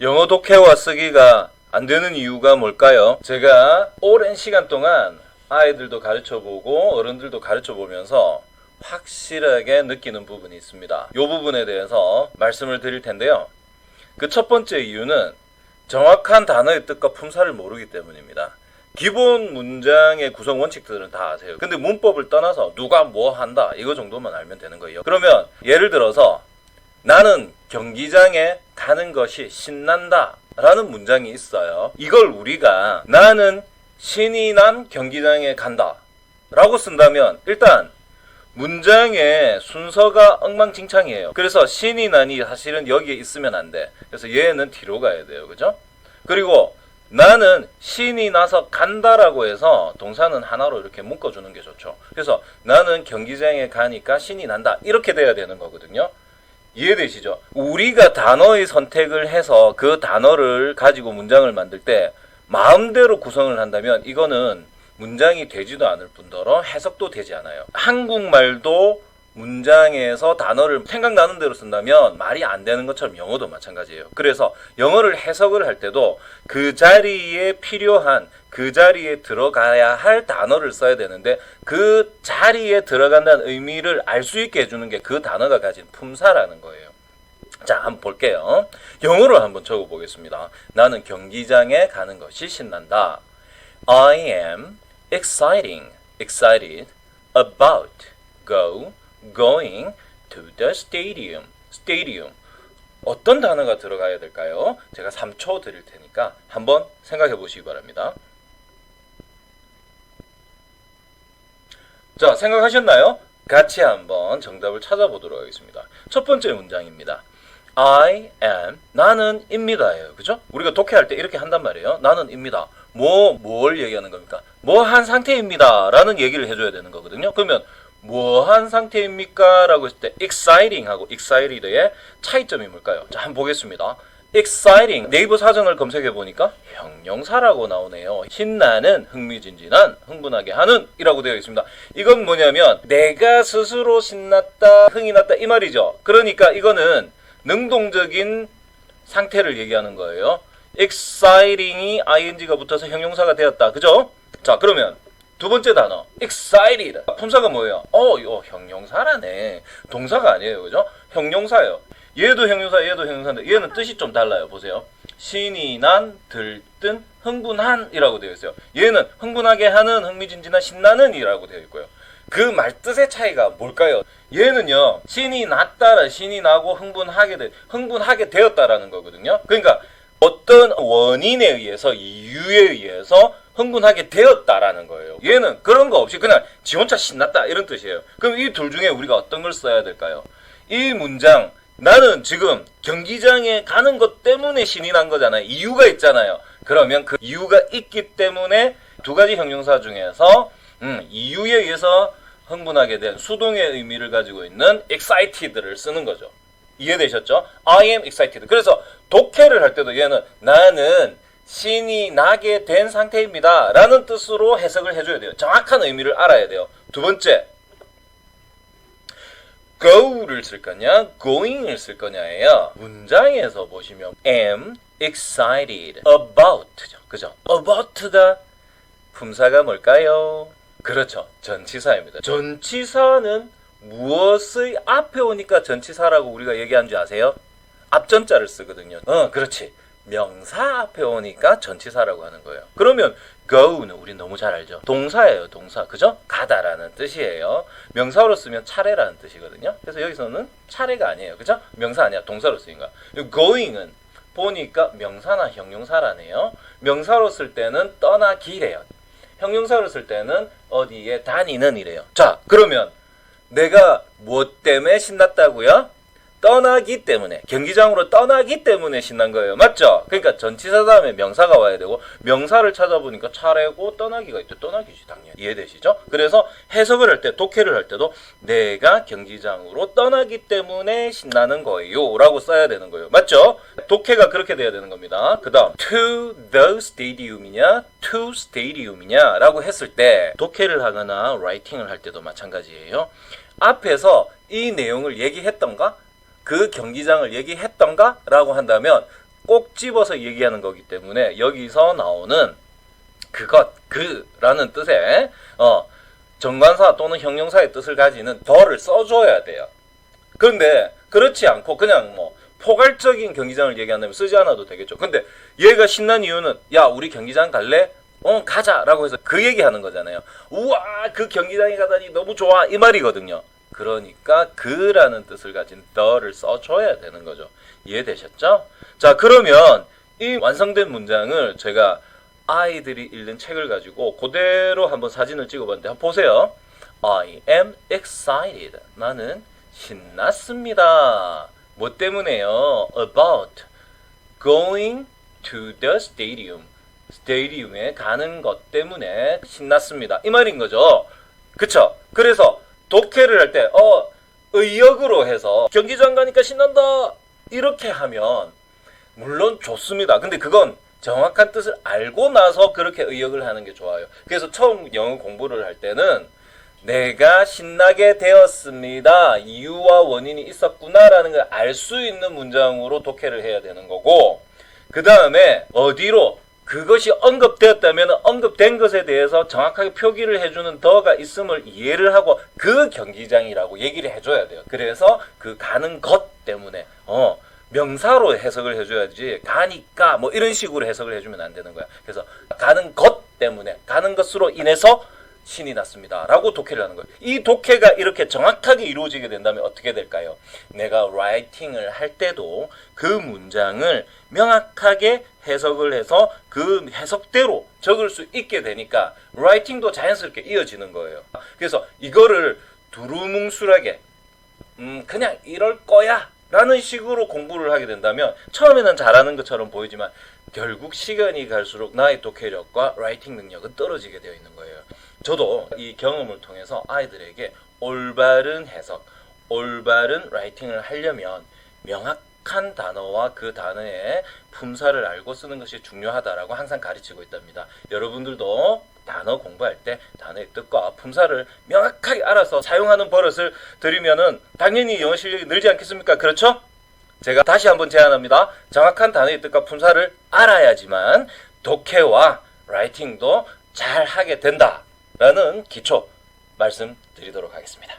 영어 독해와 쓰기가 안 되는 이유가 뭘까요? 제가 오랜 시간 동안 아이들도 가르쳐보고 어른들도 가르쳐보면서 확실하게 느끼는 부분이 있습니다. 이 부분에 대해서 말씀을 드릴 텐데요. 그 첫 번째 이유는 정확한 단어의 뜻과 품사를 모르기 때문입니다. 기본 문장의 구성 원칙들은 다 아세요. 근데 문법을 떠나서 누가 뭐 한다 이거 정도만 알면 되는 거예요. 그러면 예를 들어서 나는 경기장에 가는 것이 신난다 라는 문장이 있어요. 이걸 우리가 나는 신이 난 경기장에 간다 라고 쓴다면 일단 문장의 순서가 엉망진창이에요. 그래서 신이 나니 사실은 여기에 있으면 안 돼. 그래서 얘는 뒤로 가야 돼요. 그죠? 그리고 나는 신이 나서 간다라고 해서 동사는 하나로 이렇게 묶어주는 게 좋죠. 그래서 나는 경기장에 가니까 신이 난다. 이렇게 돼야 되는 거거든요. 이해되시죠? 우리가 단어의 선택을 해서 그 단어를 가지고 문장을 만들 때 마음대로 구성을 한다면 이거는 문장이 되지도 않을 뿐더러 해석도 되지 않아요. 한국말도 문장에서 단어를 생각나는 대로 쓴다면 말이 안 되는 것처럼 영어도 마찬가지예요. 그래서 영어를 해석을 할 때도 그 자리에 필요한 그 자리에 들어가야 할 단어를 써야 되는데 그 자리에 들어간다는 의미를 알 수 있게 해주는 게 그 단어가 가진 품사라는 거예요. 자, 한번 볼게요. 영어로 한번 적어보겠습니다. 나는 경기장에 가는 것이 신난다. I am excited about going to the stadium. 어떤 단어가 들어가야 될까요? 제가 3초 드릴 테니까 한번 생각해 보시기 바랍니다. 자, 생각하셨나요? 같이 한번 정답을 찾아보도록 하겠습니다. 첫 번째 문장입니다. I am, 나는 입니다예요. 그죠? 우리가 독해할 때 이렇게 한단 말이에요. 나는 입니다. 뭘 얘기하는 겁니까? 뭐 한 상태입니다. 라는 얘기를 해줘야 되는 거거든요. 그러면 뭐 한 상태입니까? 라고 했을 때 exciting 하고 excited의 차이점이 뭘까요? 자, 한번 보겠습니다. exciting, 네이버 사전을 검색해 보니까 형용사라고 나오네요. 신나는, 흥미진진한, 흥분하게 하는 이라고 되어 있습니다. 이건 뭐냐면 내가 스스로 신났다, 흥이 났다 이 말이죠. 그러니까 이거는 능동적인 상태를 얘기하는 거예요. exciting이 ing가 붙어서 형용사가 되었다. 그죠? 자, 그러면 두 번째 단어 excited. 품사가 뭐예요? 이거 형용사라네. 동사가 아니에요. 그죠? 형용사예요. 얘도 형용사, 얘도 형용사인데 얘는 뜻이 좀 달라요. 보세요. 신이 난, 들뜬, 흥분한 이라고 되어 있어요. 얘는 흥분하게 하는, 흥미진진한, 신나는 이라고 되어 있고요. 그 말뜻의 차이가 뭘까요? 얘는요, 신이 났다라, 신이 나고 흥분하게 되었다라는 거거든요. 그러니까 어떤 원인에 의해서, 이유에 의해서 흥분하게 되었다라는 거예요. 얘는 그런 거 없이 그냥 지 혼자 신났다 이런 뜻이에요. 그럼 이 둘 중에 우리가 어떤 걸 써야 될까요? 이 문장, 나는 지금 경기장에 가는 것 때문에 신이 난 거잖아요. 이유가 있잖아요. 그러면 그 이유가 있기 때문에 두 가지 형용사 중에서 이유에 의해서 흥분하게 된 수동의 의미를 가지고 있는 excited를 쓰는 거죠. 이해되셨죠? I am excited. 그래서 독해를 할 때도 얘는 나는 신이 나게 된 상태입니다. 라는 뜻으로 해석을 해줘야 돼요. 정확한 의미를 알아야 돼요. 두 번째, go를 쓸 거냐, going을 쓸 거냐예요. 문장에서 보시면 am excited about죠. 그죠? about가 품사가 뭘까요? 그렇죠. 전치사입니다. 전치사는 무엇의 앞에 오니까 전치사라고 우리가 얘기한 줄 아세요? 앞전자를 쓰거든요. 그렇지. 명사 앞에 오니까 전치사라고 하는 거예요. 그러면 go는 우리 너무 잘 알죠. 동사예요. 동사. 그죠? 가다라는 뜻이에요. 명사로 쓰면 차례라는 뜻이거든요. 그래서 여기서는 차례가 아니에요. 그죠? 명사 아니야. 동사로 쓰인 거야. going은 보니까 명사나 형용사라네요. 명사로 쓸 때는 떠나기래요. 형용사로 쓸 때는 어디에 다니는 이래요. 자, 그러면 내가 무엇 때문에 신났다고요? 떠나기 때문에, 경기장으로 떠나기 때문에 신난 거예요. 맞죠? 그러니까 전치사 다음에 명사가 와야 되고 명사를 찾아보니까 차례고 떠나기가 있죠. 떠나기지 당연히. 이해되시죠? 그래서 해석을 할 때, 독해를 할 때도 내가 경기장으로 떠나기 때문에 신나는 거예요 라고 써야 되는 거예요. 맞죠? 독해가 그렇게 돼야 되는 겁니다. 그 다음 to the stadium이냐 to stadium이냐 라고 했을 때 독해를 하거나 라이팅을 할 때도 마찬가지예요. 앞에서 이 내용을 얘기했던가? 그 경기장을 얘기했던가? 라고 한다면 꼭 집어서 얘기하는 거기 때문에 여기서 나오는 그것, 그라는 뜻의 정관사 또는 형용사의 뜻을 가지는 더를 써줘야 돼요. 그런데 그렇지 않고 그냥 뭐 포괄적인 경기장을 얘기한다면 쓰지 않아도 되겠죠. 근데 얘가 신난 이유는 야 우리 경기장 갈래? 가자라고 해서 그 얘기하는 거잖아요. 우와 그 경기장에 가다니 너무 좋아 이 말이거든요. 그러니까 그라는 뜻을 가진 the를 써줘야 되는 거죠. 이해되셨죠? 자 그러면 이 완성된 문장을 제가 아이들이 읽는 책을 가지고 그대로 한번 사진을 찍어봤는데 한번 보세요. I am excited. 나는 신났습니다. 뭐 때문에요? About going to the stadium. 스테디움에 가는 것 때문에 신났습니다. 이 말인 거죠. 그쵸? 그래서 독해를 할 때 의역으로 해서 경기장 가니까 신난다 이렇게 하면 물론 좋습니다. 근데 그건 정확한 뜻을 알고 나서 그렇게 의역을 하는 게 좋아요. 그래서 처음 영어 공부를 할 때는 내가 신나게 되었습니다. 이유와 원인이 있었구나라는 걸 알 수 있는 문장으로 독해를 해야 되는 거고 그 다음에 어디로 그것이 언급되었다면 언급된 것에 대해서 정확하게 표기를 해주는 더가 있음을 이해를 하고 그 경기장이라고 얘기를 해줘야 돼요. 그래서 그 가는 것 때문에 명사로 해석을 해줘야지 가니까 뭐 이런 식으로 해석을 해주면 안 되는 거야. 그래서 가는 것 때문에 가는 것으로 인해서 신이 났습니다 라고 독해를 하는 거예요. 이 독해가 이렇게 정확하게 이루어지게 된다면 어떻게 될까요? 내가 라이팅을 할 때도 그 문장을 명확하게 해석을 해서 그 해석대로 적을 수 있게 되니까 라이팅도 자연스럽게 이어지는 거예요. 그래서 이거를 두루뭉술하게 그냥 이럴 거야 라는 식으로 공부를 하게 된다면 처음에는 잘하는 것처럼 보이지만 결국 시간이 갈수록 나의 독해력과 라이팅 능력은 떨어지게 되어 있는 거예요. 저도 이 경험을 통해서 아이들에게 올바른 해석, 올바른 라이팅을 하려면 명확한 단어와 그 단어의 품사를 알고 쓰는 것이 중요하다라고 항상 가르치고 있답니다. 여러분들도 단어 공부할 때 단어의 뜻과 품사를 명확하게 알아서 사용하는 버릇을 들이면은 당연히 영어 실력이 늘지 않겠습니까? 그렇죠? 제가 다시 한번 제안합니다. 정확한 단어의 뜻과 품사를 알아야지만 독해와 라이팅도 잘 하게 된다라는 기초 말씀드리도록 하겠습니다.